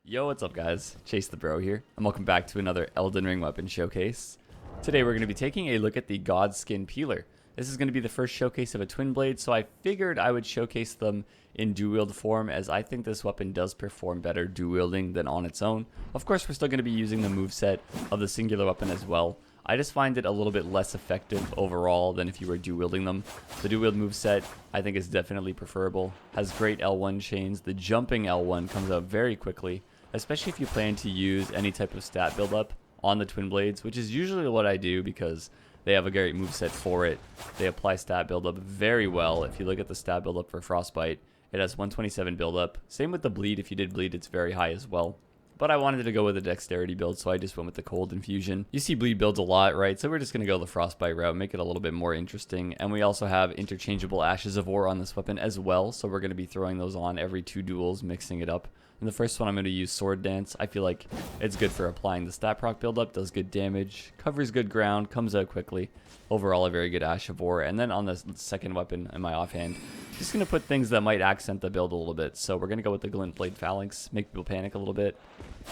Yo, what's up guys? Chase the Bro here, and welcome back to another Elden Ring weapon showcase. Today we're going to be taking a look at the Godskin Peeler. This is going to be the first showcase of a twin blade, so I figured I would showcase them in dual wield form, as I think this weapon does perform better dual wielding than on its own. Of course, we're still going to be using the moveset of the singular weapon as well. I just find it a little bit less effective overall than if you were dual wielding them. The dual wield moveset I think is definitely preferable, has great L1 chains. The jumping L1 comes out very quickly, especially if you plan to use any type of stat buildup on the twin blades, which is usually what I do because they have a great moveset for it. They apply stat buildup very well. If you look at the stat buildup for Frostbite, it has 127 buildup. Same with the bleed. If you did bleed, it's very high as well. But I wanted to go with a dexterity build, so I just went with the cold infusion. You see bleed builds a lot, right? So we're just going to go the Frostbite route, make it a little bit more interesting. And we also have interchangeable Ashes of War on this weapon as well, so we're going to be throwing those on every 2 duels, mixing it up. In the first one, I'm going to use Sword Dance. I feel like it's good for applying the stat proc buildup, does good damage, covers good ground, comes out quickly. Overall, a very good Ash of War. And then on the second weapon in my offhand, just going to put things that might accent the build a little bit. So we're going to go with the Glint Blade Phalanx, make people panic a little bit,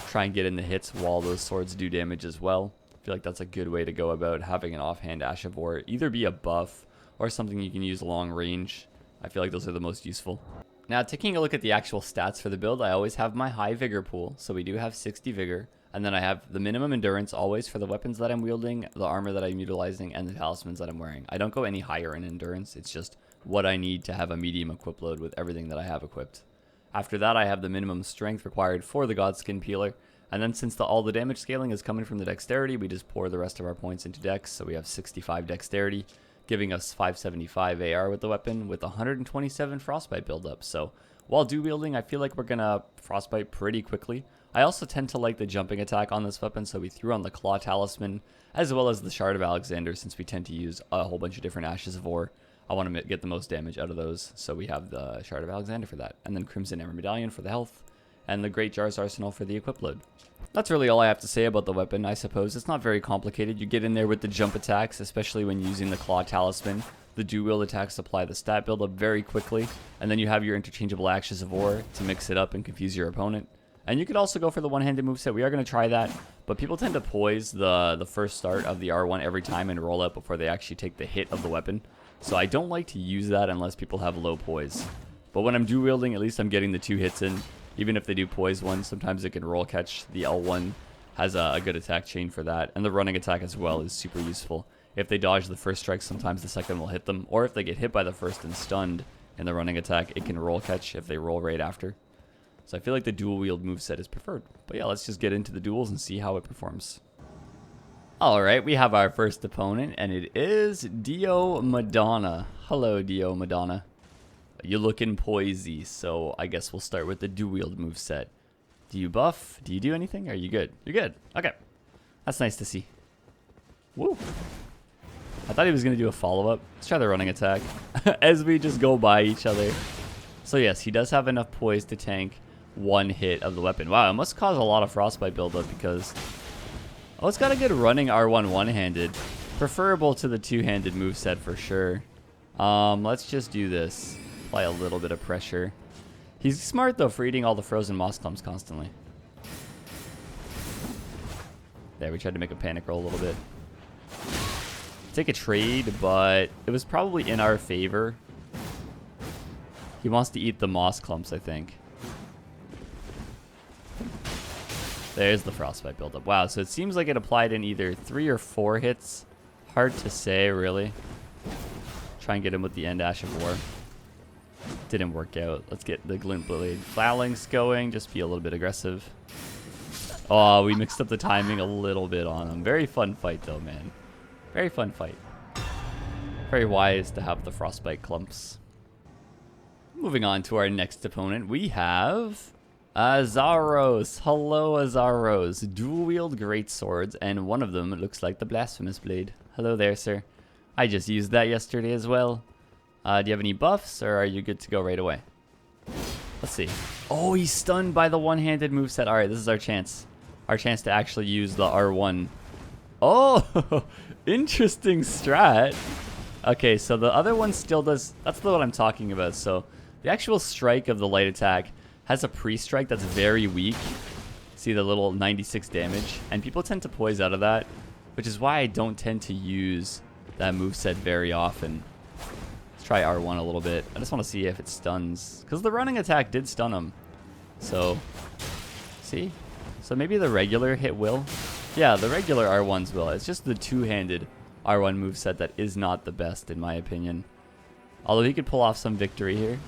try and get in the hits while those swords do damage as well. I feel like that's a good way to go about having an offhand Ash of War. Either be a buff or something you can use long range. I feel like those are the most useful. Now, taking a look at the actual stats for the build, I always have my high vigor pool. So we do have 60 vigor. And then I have the minimum endurance always for the weapons that I'm wielding, the armor that I'm utilizing, and the talismans that I'm wearing. I don't go any higher in endurance. It's just what I need to have a medium equip load with everything that I have equipped. After that, I have the minimum strength required for the Godskin Peeler. And then since all the damage scaling is coming from the dexterity, we just pour the rest of our points into dex. So we have 65 dexterity, giving us 575 AR with the weapon with 127 frostbite buildup. So while dual wielding, I feel like we're gonna frostbite pretty quickly. I also tend to like the jumping attack on this weapon, so we threw on the Claw Talisman as well as the Shard of Alexander, since we tend to use a whole bunch of different Ashes of War. I want to get the most damage out of those, so we have the Shard of Alexander for that. And then Crimson Ember Medallion for the health, and the Great Jar's Arsenal for the equip load. That's really all I have to say about the weapon, I suppose. It's not very complicated. You get in there with the jump attacks, especially when using the Claw Talisman. The dual wield attacks apply the stat build up very quickly, and then you have your interchangeable Ashes of War to mix it up and confuse your opponent. And you could also go for the one-handed moveset. We are going to try that, but people tend to poise the first start of the R1 every time and roll out before they actually take the hit of the weapon. So I don't like to use that unless people have low poise. But when I'm dual wielding, at least I'm getting the 2 hits in. Even if they do poise one, sometimes it can roll catch. The L1 has a good attack chain for that. And the running attack as well is super useful. If they dodge the first strike, sometimes the second will hit them. Or if they get hit by the first and stunned in the running attack, it can roll catch if they roll right after. So I feel like the dual wield moveset is preferred. But yeah, let's just get into the duels and see how it performs. Alright, we have our first opponent, and it is Dio Madonna. Hello, Dio Madonna. You're looking poisey, so I guess we'll start with the dual wield moveset. Do you buff? Do you do anything? Are you good? You're good. Okay. That's nice to see. Woo. I thought he was going to do a follow-up. Let's try the running attack as we just go by each other. So yes, he does have enough poise to tank 1 hit of the weapon. Wow, it must cause a lot of frostbite buildup because... Oh, it's got a good running R1 one-handed. Preferable to the 2-handed moveset for sure. Let's just do this. Apply a little bit of pressure. He's smart though for eating all the frozen moss clumps constantly. There, we tried to make a panic roll a little bit. Take a trade, but it was probably in our favor. He wants to eat the moss clumps, I think. There's the frostbite buildup. Wow, so it seems like it applied in either 3 or 4 hits. Hard to say, really. Try and get him with the end Ash of War. Didn't work out. Let's get the Glint Blade Phalanx going. Just be a little bit aggressive. Oh, we mixed up the timing a little bit on him. Very fun fight, though, man. Very fun fight. Very wise to have the frostbite clumps. Moving on to our next opponent, we have Azaros. Hello, Azaros. Dual wield great swords, and one of them looks like the blasphemous blade. Hello there, sir. I just used that yesterday as well. Do you have any buffs, or are you good to go right away? Let's see. Oh, he's stunned by the one-handed moveset. All right, this is our chance. Our chance to actually use the R1. Oh, interesting strat. Okay, so the other one still does... That's what I'm talking about. So the actual strike of the light attack has a pre-strike that's very weak. See the little 96 damage? And people tend to poise out of that, which is why I don't tend to use that moveset very often. Let's try R1 a little bit. I just want to see if it stuns, because the running attack did stun him. So, see? So maybe the regular hit will. Yeah, the regular R1s will. It's just the two-handed R1 moveset that is not the best, in my opinion. Although he could pull off some victory here.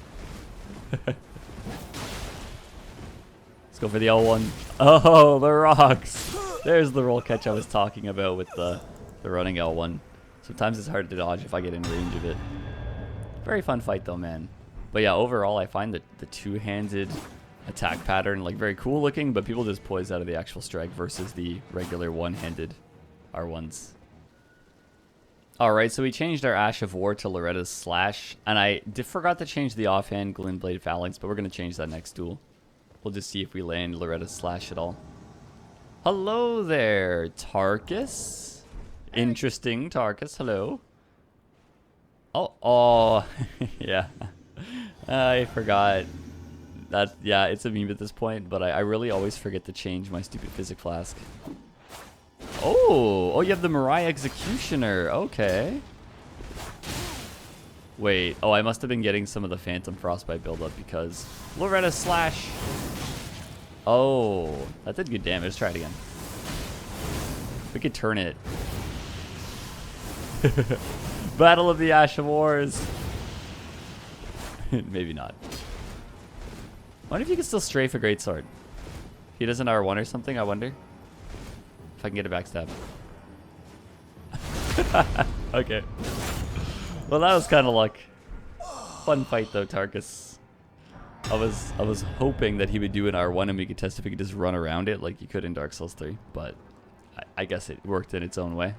Let's go for the L1. Oh, the rocks! There's the roll catch I was talking about with the running L1. Sometimes it's hard to dodge if I get in range of it. Very fun fight though, man. But yeah, overall I find that the two-handed attack pattern like very cool looking, but people just poise out of the actual strike versus the regular one-handed R1s. Alright, so we changed our Ash of War to Loretta's Slash, and I forgot to change the offhand Glintblade Phalanx, but we're going to change that next duel. We'll just see if we land Loretta's Slash at all. Hello there, Targus. Interesting, Targus, hello. Oh, yeah. I forgot. Yeah, it's a meme at this point, but I really always forget to change my stupid Physic Flask. Oh, you have the Mariah Executioner. Okay. Wait. Oh, I must have been getting some of the Phantom Frostbite buildup because Loretta Slash. Oh, that did good damage. Let's try it again. We could turn it. Battle of the Ash of Wars. Maybe not. I wonder if you can still strafe a Greatsword. He does an R1 or something, I wonder. If I can get a backstab. Okay. Well, that was kind of luck. Fun fight though, Targus. I was hoping that he would do an R1 and we could test if we could just run around it like you could in Dark Souls 3, but I guess it worked in its own way.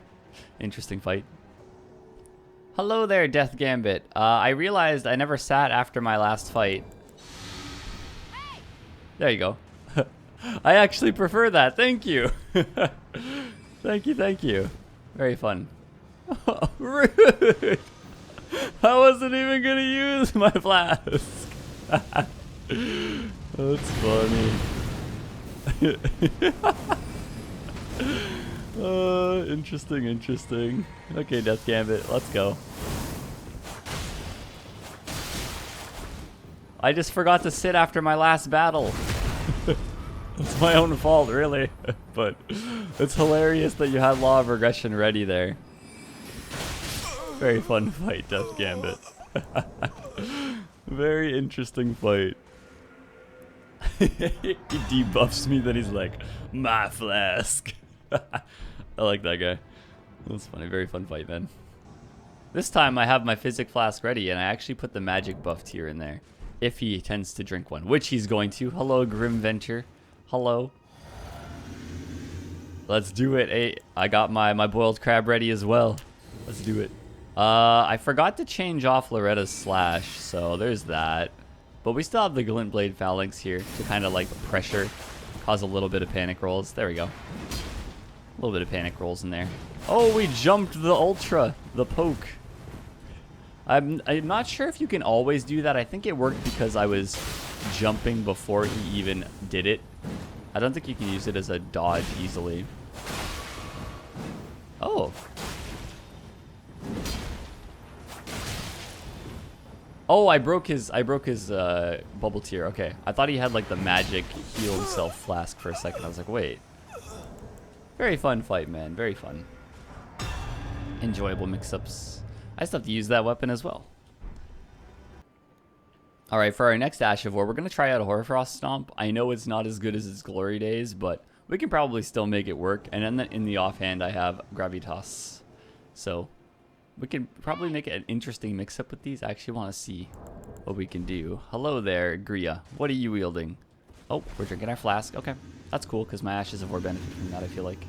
Interesting fight. Hello there, Death Gambit. I realized I never sat after my last fight. There you go. I actually prefer that. Thank you. Thank you. Very fun. Rude. I wasn't even going to use my flask. That's funny. Interesting. Okay, Death Gambit, let's go. I just forgot to sit after my last battle. It's my own fault, really. But it's hilarious that you had Law of Regression ready there. Very fun fight, Death Gambit. Very interesting fight. He debuffs me, then he's like, my flask. I like that guy. That's funny. Very fun fight, man. This time I have my Physic Flask ready, and I actually put the magic buff tier in there. If he tends to drink one, which he's going to. Hello, Grim Venture. Hello. Let's do it. Hey, I got my boiled crab ready as well. Let's do it. I forgot to change off Loretta's Slash, so there's that. But we still have the Glintblade Phalanx here to kind of like pressure, cause a little bit of panic rolls. There we go. A little bit of panic rolls in there. Oh, we jumped the Ultra, the poke. I'm not sure if you can always do that. I think it worked because I was jumping before he even did it. I don't think you can use it as a dodge easily. Oh. Oh, I broke his bubble tier. Okay. I thought he had like the magic heal himself flask for a second. I was like, wait. Very fun fight, man. Very fun. Enjoyable mix-ups. I still have to use that weapon as well. Alright, for our next Ash of War, we're going to try out a Hoarfrost Stomp. I know it's not as good as its glory days, but we can probably still make it work. And then in the offhand, I have Gravitas. So, we can probably make an interesting mix-up with these. I actually want to see what we can do. Hello there, Gria. What are you wielding? Oh, we're drinking our flask. Okay, that's cool, because my Ashes of War benefit from that, I feel like.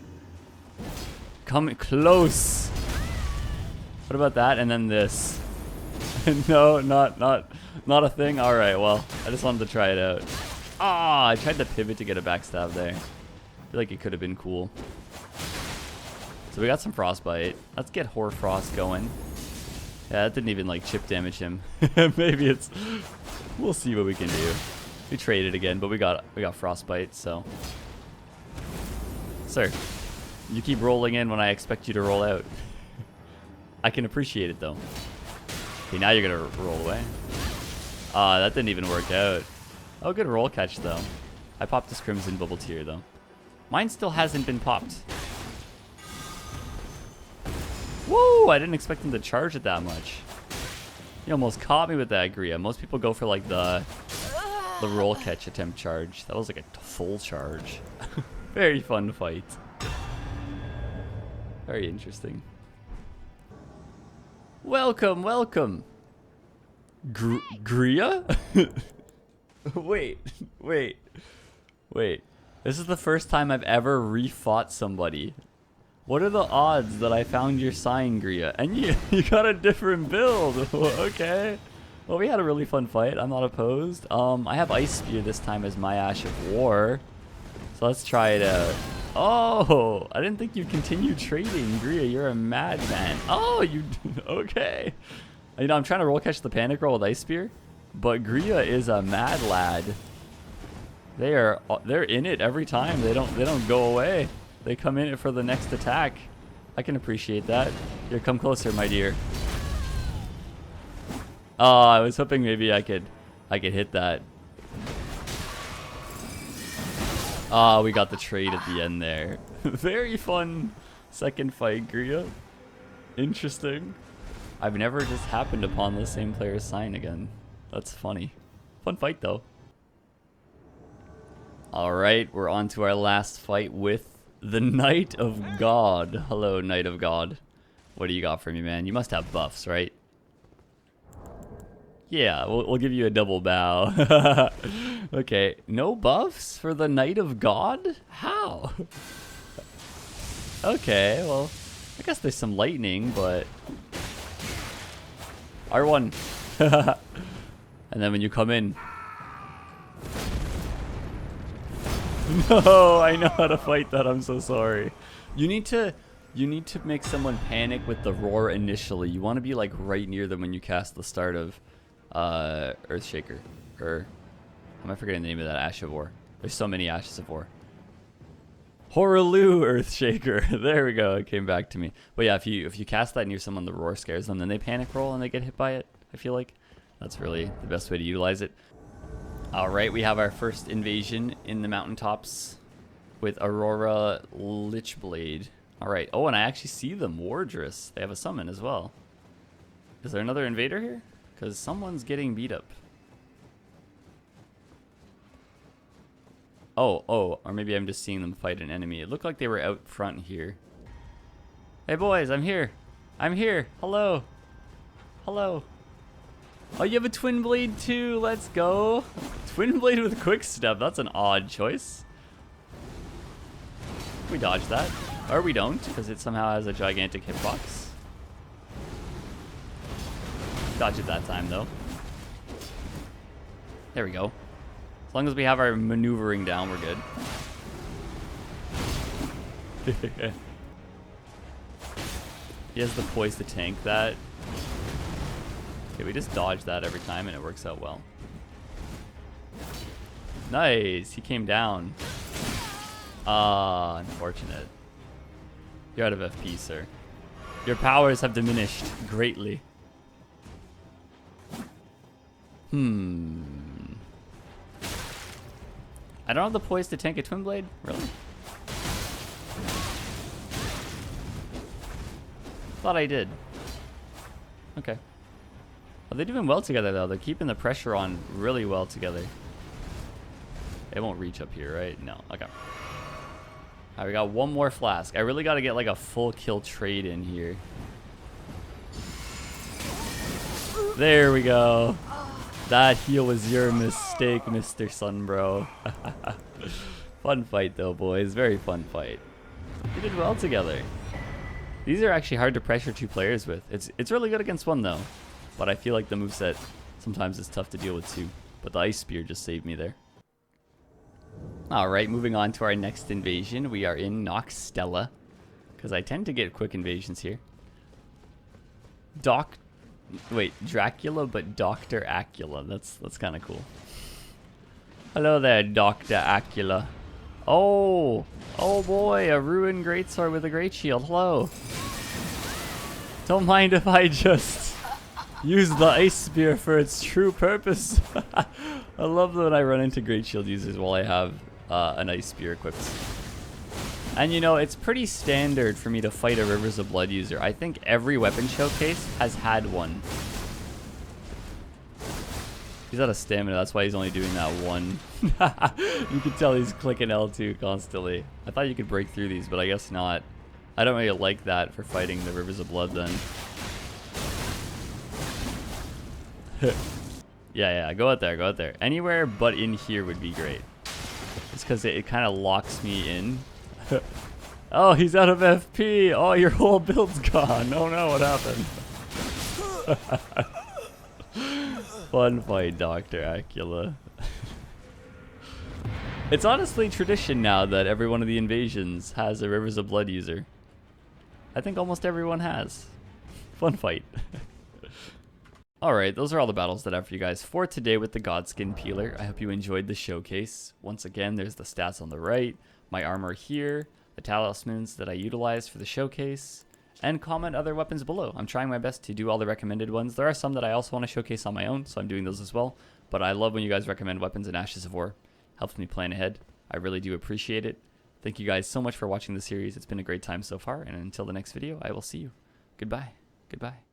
Come close! What about that? And then this. No, not a thing. All right, well, I just wanted to try it out. Ah, I tried to pivot to get a backstab there. I feel like it could have been cool. So we got some Frostbite. Let's get Hoarfrost going. Yeah, that didn't even like chip damage him. Maybe it's. We'll see what we can do. We traded again, but we got Frostbite, so closer. You keep rolling in when I expect you to roll out. I can appreciate it, though. Okay, now you're going to roll away. Ah, that didn't even work out. Oh, good roll catch, though. I popped this Crimson Bubble Tear, though. Mine still hasn't been popped. Whoa, I didn't expect him to charge it that much. You almost caught me with that, Gria. Most people go for, like, the roll catch attempt charge. That was, like, a full charge. Very fun fight. Very interesting. Welcome, welcome. Gria? Wait. This is the first time I've ever refought somebody. What are the odds that I found your sign, Gria? And you got a different build. Okay. Well, we had a really fun fight. I'm not opposed. I have Ice Spear this time as my Ash of War. So let's try it out. Oh, I didn't think you'd continue trading, Gria. You're a madman. Oh, you... Okay. You know, I'm trying to roll catch the panic roll with Ice Spear, but Gria is a mad lad. They're in it every time. They don't go away. They come in it for the next attack. I can appreciate that. Here, come closer, my dear. Oh, I was hoping maybe I could hit that. Ah, we got the trade at the end there. Very fun second fight, Gria. Interesting. I've never just happened upon the same player's sign again. That's funny. Fun fight, though. Alright, we're on to our last fight with the Knight of God. Hello, Knight of God. What do you got for me, man? You must have buffs, right? Yeah, we'll give you a double bow. Okay, no buffs for the Knight of God? How? Okay, well, I guess there's some lightning, but... R1. And then when you come in... No, I know how to fight that. I'm so sorry. You need to make someone panic with the roar initially. You want to be like right near them when you cast the start of Earthshaker. Or am I forgetting the name of that Ash of War? There's so many Ashes of War. Horaloo Earthshaker. There we go. It came back to me. But yeah, if you cast that near someone, the roar scares them, then they panic roll and they get hit by it. I feel like that's really the best way to utilize it. All right, we have our first invasion in the mountaintops with Aurora Lichblade. All right. Oh, and I actually see them. Wardress. They have a summon as well. Is there another invader here? Because someone's getting beat up. Oh, or maybe I'm just seeing them fight an enemy. It looked like they were out front here. Hey, boys, I'm here. I'm here. Hello. Hello. Oh, you have a Twin Blade too. Let's go. Twin Blade with Quick Step. That's an odd choice. We dodge that. Or we don't, because it somehow has a gigantic hitbox. Dodge it that time, though. There we go. As long as we have our maneuvering down, we're good. He has the poise to tank that. Okay, we just dodge that every time and it works out well. Nice, he came down. Ah, unfortunate. You're out of FP, sir. Your powers have diminished greatly. I don't have the poise to tank a Twin Blade? Really? Thought I did. Okay. Well, they're doing well together, though. They're keeping the pressure on really well together. It won't reach up here, right? No. Okay. All right, we got one more flask. I really got to get, like, a full kill trade in here. There we go. That heal was your mistake, Mr. Sunbro. Fun fight, though, boys. Very fun fight. We did well together. These are actually hard to pressure two players with. It's really good against one, though. But I feel like the moveset sometimes is tough to deal with, too. But the Ice Spear just saved me there. Alright, moving on to our next invasion. We are in Knoxstella. Because I tend to get quick invasions here. Dracula, but Dr. Acula. That's kind of cool. Hello there, Dr. Acula. Oh, oh boy, a ruined greatsword with a great shield. Hello. Don't mind if I just use the ice spear for its true purpose. I love that when I run into great shield users while I have an ice spear equipped. And you know, it's pretty standard for me to fight a Rivers of Blood user. I think every weapon showcase has had one. He's out of stamina, that's why he's only doing that one. You can tell he's clicking L2 constantly. I thought you could break through these, but I guess not. I don't really like that for fighting the Rivers of Blood then. Yeah, go out there, go out there. Anywhere but in here would be great. It's because it kind of locks me in. Oh, he's out of FP. Oh, your whole build's gone. Oh no, what happened? Fun fight, Dr. Acula. It's honestly tradition now that every one of the invasions has a Rivers of Blood user. I think almost everyone has. Fun fight. Alright, those are all the battles that I have for you guys for today with the Godskin Peeler. I hope you enjoyed the showcase. Once again, there's the stats on the right, my armor here, the talismans that I utilized for the showcase, and comment other weapons below. I'm trying my best to do all the recommended ones. There are some that I also want to showcase on my own, so I'm doing those as well. But I love when you guys recommend weapons in Ashes of War. Helps me plan ahead. I really do appreciate it. Thank you guys so much for watching the series. It's been a great time so far, and until the next video, I will see you. Goodbye. Goodbye.